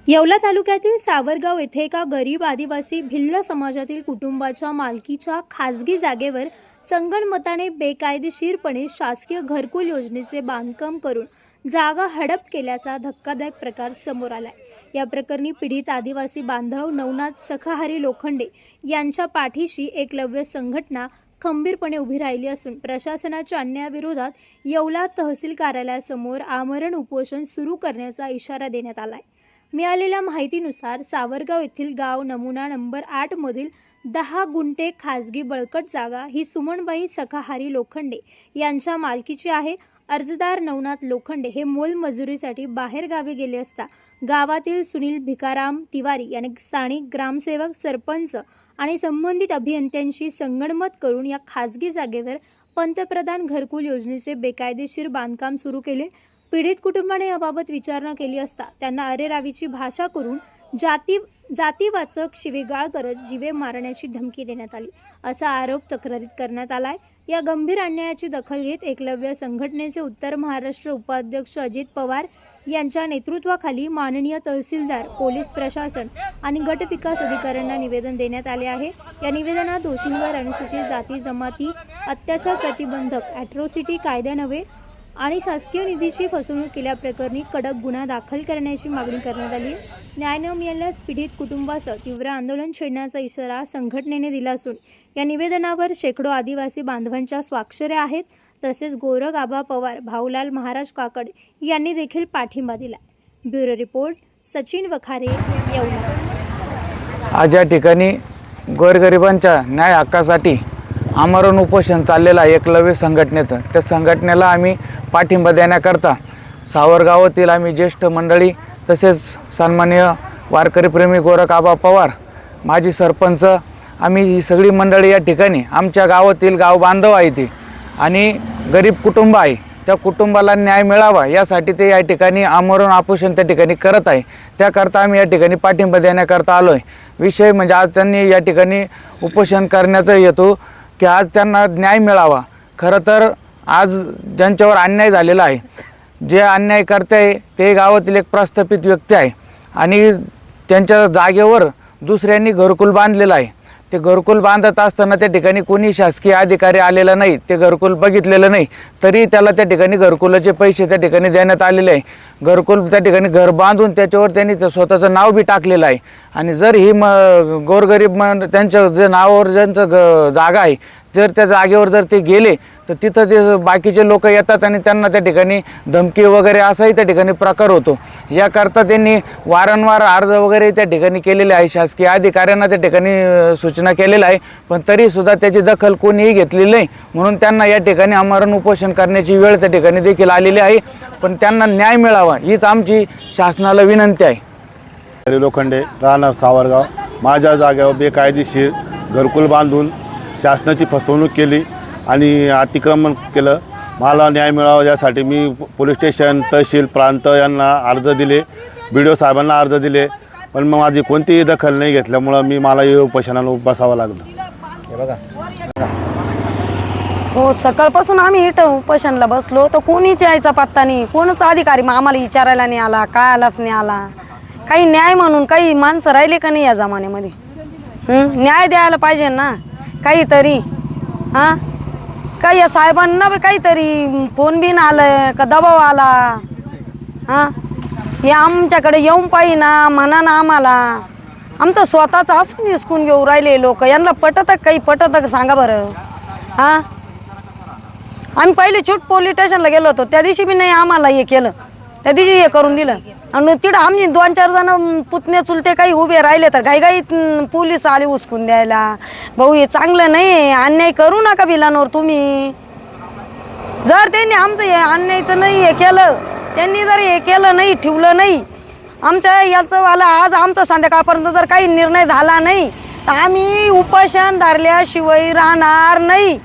येवला तालुक्यातील सावरगाव येथे एका गरीब आदिवासी भिल्ल समाजातील कुटुंबाच्या मालकीच्या खाजगी जागेवर संगणमताने बेकायदेशीरपणे शासकीय घरकुल योजनेचे बांधकाम करून जागा हडप केल्याचा धक्कादायक प्रकार समोर आलाय। या प्रकरणी पीडित आदिवासी बांधव नवनाथ सखाहरी लोखंडे यांच्या पाठीशी एकलव्य संघटना खंबीरपणे उभी राहिली असून प्रशासनाच्या अन्यायाविरोधात येवला तहसील कार्यालयासमोर आमरण उपोषण सुरू करण्याचा इशारा देण्यात आलाय। मिळालेल्या माहितीनुसार सावरगाव येथील गाव नमुना नंबर 8 मधील 10 गुंठे खाजगी बळकट जागा ही सुमनबाई सखाहरी लोखंडे यांच्या मालकीची आहे। अर्जदार नवनाथ लोखंडे हे मोलमजुरीसाठी बाहेर गावी गेले असता गावातील सुनील भिकाराम तिवारी यांनी स्थानिक ग्रामसेवक, सरपंच आणि संबंधित अभियंत्यांशी संगनमत करून या खाजगी जागेवर पंतप्रधान घरकुल योजनेचे बेकायदेशीर बांधकाम सुरू केले। पीडित कुटुंबाने याबाबत विचारणा केली असता त्यांना अरेरावीची भाषा करून जातीवाचक शिवीगाळ करत जीवे मारण्याची धमकी देण्यात आली असा आरोप तक्रारीत करण्यात आलाय। या गंभीर अन्यायाची दखल घेत एकलव्य संघटनेचे उत्तर महाराष्ट्र उपाध्यक्ष अजित पवार यांच्या नेतृत्वाखाली माननीय तहसीलदार, पोलीस प्रशासन आणि गट विकास अधिकाऱ्यांना निवेदन देण्यात आले आहे। या निवेदनात दोषींवर अनुसूचित जाती जमाती अत्याचार प्रतिबंधक ॲट्रॉसिटी कायद्यान्वये आणि शासकीय निधीची फसवणूक केल्याप्रकरणी कडक गुन्हा दाखल करण्याची मागणी करण्यात आली। न्याय न मिळाल्यास पीडित कुटुंबासह तीव्र आंदोलन छेडण्याचा इशारा संघटनेने दिला असून या निवेदनावर शेकडो आदिवासी बांधवांच्या स्वाक्षऱ्या आहेत। तसेच गोरख आबा पवार, भाऊलाल महाराज काकड यांनी देखील पाठिंबा दिला। Bureau report, Sachin Wakhare, Yeola. आज या ठिकाणी गोरगरिबांच्या न्याय हक्कासाठी आमरण उपोषण चाललेलं आहे एकलव्य संघटनेचं। त्या संघटनेला आम्ही पाठिंबा देण्याकरता सावरगावातील आम्ही ज्येष्ठ मंडळी तसेच सन्माननीय वारकरी प्रेमी गोरख आबा पवार, माजी सरपंच, आम्ही ही सगळी मंडळी या ठिकाणी आमच्या गावातील गाव बांधव आहे ते आणि गरीब कुटुंब आहे, त्या कुटुंबाला न्याय मिळावा यासाठी ते या ठिकाणी आमरण उपोषण त्या ठिकाणी करत आहे। त्याकरता आम्ही या ठिकाणी पाठिंबा देण्याकरता आलो आहे। विषय म्हणजे आज त्यांनी या ठिकाणी उपोषण करण्याचा हेतू की आज त्यांना न्याय मिळावा। खरं तर आज ज्यांच्यावर अन्याय झालेला आहे, जे अन्याय करते आहे ते गावातील एक प्रस्थापित व्यक्ती आहे आणि त्यांच्या जागेवर दुसऱ्यांनी घरकुल बांधलेलं आहे। ते घरकुल बांधत असताना त्या ठिकाणी कोणी शासकीय अधिकारी आलेला नाही, ते घरकुल बघितलेलं नाही, तरी त्याला त्या ठिकाणी घरकुलाचे पैसे त्या ठिकाणी देण्यात आलेले आहे। घरकुल त्या ठिकाणी घर बांधून त्याच्यावर त्यांनी स्वतःचं नाव बी टाकलेलं आहे आणि जर ही गोरगरीब त्यांच्या जे नावावर ज्यांचं जागा आहे, जर त्या जागेवर जर ते गेले तर तिथं ते बाकीचे लोक येतात आणि त्यांना त्या ठिकाणी धमकी वगैरे असाही त्या ठिकाणी प्रकार होतो। याकरता त्यांनी वारंवार अर्ज वगैरे त्या ठिकाणी केलेले आहे, शासकीय अधिकाऱ्यांना त्या ठिकाणी सूचना केलेल्या आहे, पण तरीसुद्धा त्याची दखल कोणीही घेतलेली नाही। म्हणून त्यांना या ठिकाणी आमरण उपोषण करण्याची वेळ त्या ठिकाणी देखील आलेली आहे, पण त्यांना न्याय मिळावा हीच आमची शासनाला विनंती आहे। लोखंडे, राहणार सावरगाव, माझ्या जागेवर बेकायदेशीर घरकुल बांधून शासनाची फसवणूक केली आणि अतिक्रमण केलं। मला न्याय मिळावा यासाठी मी पोलीस स्टेशन, तहसील, प्रांत यांना अर्ज दिले, BDO साहेबांना अर्ज दिले, पण मग माझी कोणतीही दखल नाही घेतल्यामुळं मला उपोषणाला बसावं लागलं। हो, सकाळपासून आम्ही इथं उपोषणाला बसलो तर कोणीच यायचा पत्ता नाही, कोणच अधिकारी मग आम्हाला विचारायला नाही आला, काय आलाच नाही आला। काही न्याय म्हणून काही माणसं राहिले का नाही या जमान्यामध्ये? न्याय द्यायला पाहिजे ना काहीतरी। हां, काही या साहेबांना काहीतरी फोन बिन आलं का दबाव आला? हां, हे आमच्याकडे येऊन पाहिजे ना, म्हणा ना आम्हाला। आमचं स्वतःचं हसून हिसकून घेऊ राहिले लोक, यांना पटत काही पटत का सांगा बरं? हां, आम्ही पहिले चूट पोलीस स्टेशनला गेलो होतो, त्या दिवशी बी नाही आम्हाला हे केलं, त्या दिवशी हे करून दिलं आणि तिथं आम्ही 2-4 जण पुतणे चुलते काही उभे राहिले तर घाईघाई पोलीस आले उचकून द्यायला। भाऊ, हे चांगलं नाही, अन्याय करू नका बिलांवर तुम्ही। जर त्यांनी आमचं हे अन्यायचं नाही हे केलं, त्यांनी जर हे केलं नाही, ठेवलं नाही आमच्या याचं वाला, आज आमचं संध्याकाळपर्यंत जर काही निर्णय झाला नाही तर आम्ही उपोषण धरल्याशिवाय राहणार नाही।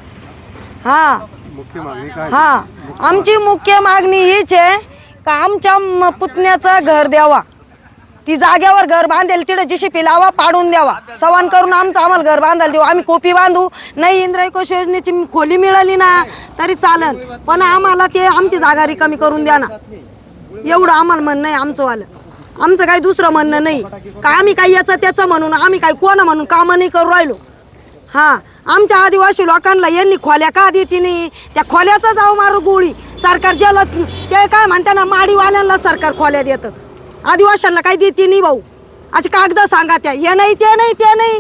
हां हां, आमची मुख्य मागणी हीच आहे का आमच्या पुतण्याचं घर द्यावा, ती जागेवर घर बांधेल तिथं JCP लावा, पाडून द्यावा, सवान करून आम्हाला घर बांधायला देऊ, आम्ही कोपी बांधू। नाही इंद्रायकोश योजनेची खोली मिळाली ना तरी चालेल, पण आम्हाला ते आमची जागा रिकामी करून द्या ना, एवढं आम्हाला म्हणणं आहे आमचं वालं। आमचं काही दुसरं म्हणणं नाही का आम्ही काही याचं त्याचं म्हणून आम्ही काही कोण म्हणून कामं नाही करू राहिलो. हा आमच्या आदिवासी लोकांना यांनी खोल्या का देते नाही, त्या खोल्याचा जाऊ मारू गोळी सरकार ज्याला ते काय म्हणते ना माडीवाल्यांना सरकार खोल्या देतं, आदिवाशांना काही देते नाही भाऊ. असे कागद सांगा त्या हे नाही ते नाही ते नाही,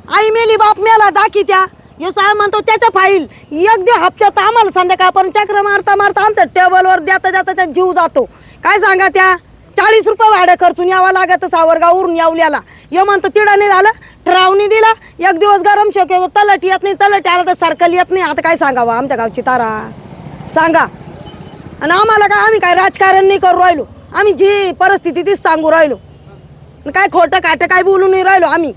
आई मेली बाप मेला दाखी त्या हे साहेब म्हणतो त्याच्या फाईल एक दे हप्त्यात आम्हाला संध्याकाळपर्यंत चक्र मारता मारता आमच्या टेबलवर देता देता त्या जीव जातो. काय सांगा त्या 40 रुपये भाडं खर्चून यावं लागत सावरगाववरून येवल्याला. हे म्हणतो तिडं नाही झालं ट्रावनी दिला एक दिवस गरम शक्य तलट येत नाही, तलट आला तर सर्कल येत नाही. आता काय सांगावं आमच्या गावची तारा सांगा. आणि आम्हाला काय आम्ही काय राजकारण नाही करू राहिलो, आम्ही जी परिस्थिती तीच सांगू राहिलो, काय खोटं काटं काय बोलू नाही राहिलो आम्ही.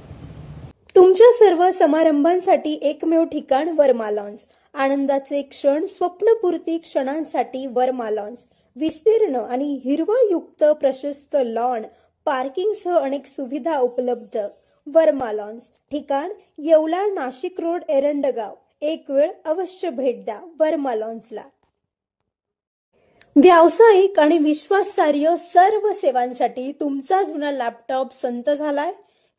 तुमच्या सर्व समारंभांसाठी एकमेव ठिकाण वर्मा लॉन्स. आनंदाचे क्षण, स्वप्नपूर्ती क्षणांसाठी वर्मा लॉन्स. विस्तीर्ण आणि हिरवळयुक्त प्रशस्त लॉन, पार्किंगसह अनेक सुविधा उपलब्ध. वर्मा लॉन्स. ठिकाण येवला, नाशिक रोड, एरंडगाव. एक वेळ अवश्य भेट द्या वर्मा लॉन्सला. व्यावसायिक आणि विश्वासार्ह सर्व सेवांसाठी तुमचा जुना लॅपटॉप संत झालाय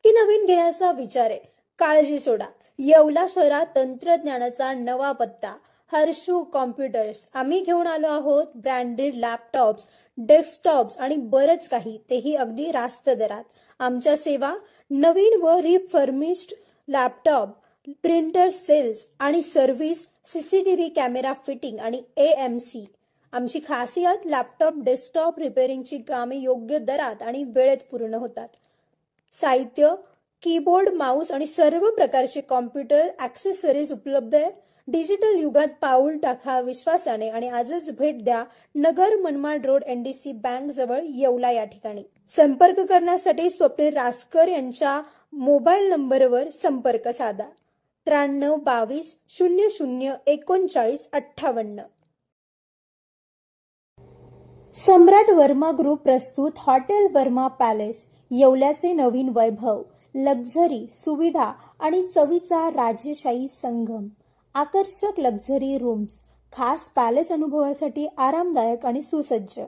की नवीन घेण्याचा विचार आहे? काळजी सोडा. येवला शहरात तंत्रज्ञानाचा नवा पत्ता, हर्षू कॉम्प्युटर्स. आम्ही घेऊन आलो आहोत ब्रँडेड लॅपटॉप्स, डेस्कटॉप्स आणि बरंच काही, तेही अगदी रास्त दरात. आमच्या सेवा नवीन व रिफर्मिश्ड लॅपटॉप, प्रिंटर सेल्स आणि सर्व्हिस, CCTV कॅमेरा फिटिंग आणि AMC. आमची खासियत लॅपटॉप डेस्कटॉप रिपेअरिंगची कामे योग्य दरात आणि वेळेत पूर्ण होतात. साहित्य, कीबोर्ड, माऊस आणि सर्व प्रकारचे कॉम्प्युटर ॲक्सेसरीज उपलब्ध आहे. डिजिटल युगात पाऊल टाका विश्वासाने आणि आजच भेट द्या Nagar Manmad road NDC bank जवळ येवला या ठिकाणी. संपर्क करण्यासाठी स्वप्नील रासकर यांच्या मोबाईल नंबरवर संपर्क साधा 93 22 00 39 58. सम्राट वर्मा ग्रुप प्रस्तुत हॉटेल वर्मा पॅलेस. येवल्याचे नवीन वैभव, लक्झरी, सुविधा आणि चवीचा राजेशाही संगम. आकर्षक लक्झरी रूम्स, खास पॅलेस अनुभवासाठी आरामदायक आणि सुसज्ज.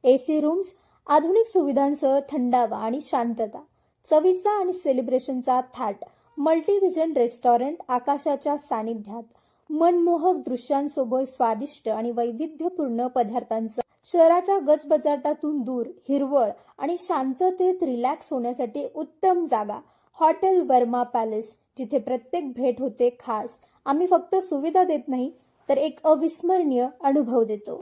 AC रूम्स, आधुनिक सुविधांसह थंडावा आणि शांतता. चवीचा आणि सेलिब्रेशनचा थाट. मल्टीव्हिजन रेस्टॉरंट आकाशाच्या सानिध्यात. मनमोहक दृश्यांसोबत स्वादिष्ट आणि वैविध्यपूर्ण पदार्थांचा. शहराच्या गजबजाटातून दूर, हिरवळ आणि शांततेत रिलॅक्स होण्यासाठी उत्तम जागा. हॉटेल वर्मा पॅलेस, जिथे प्रत्येक भेट होते खास. आम्ही फक्त सुविधा देत नाही तर एक अविस्मरणीय अनुभव देतो.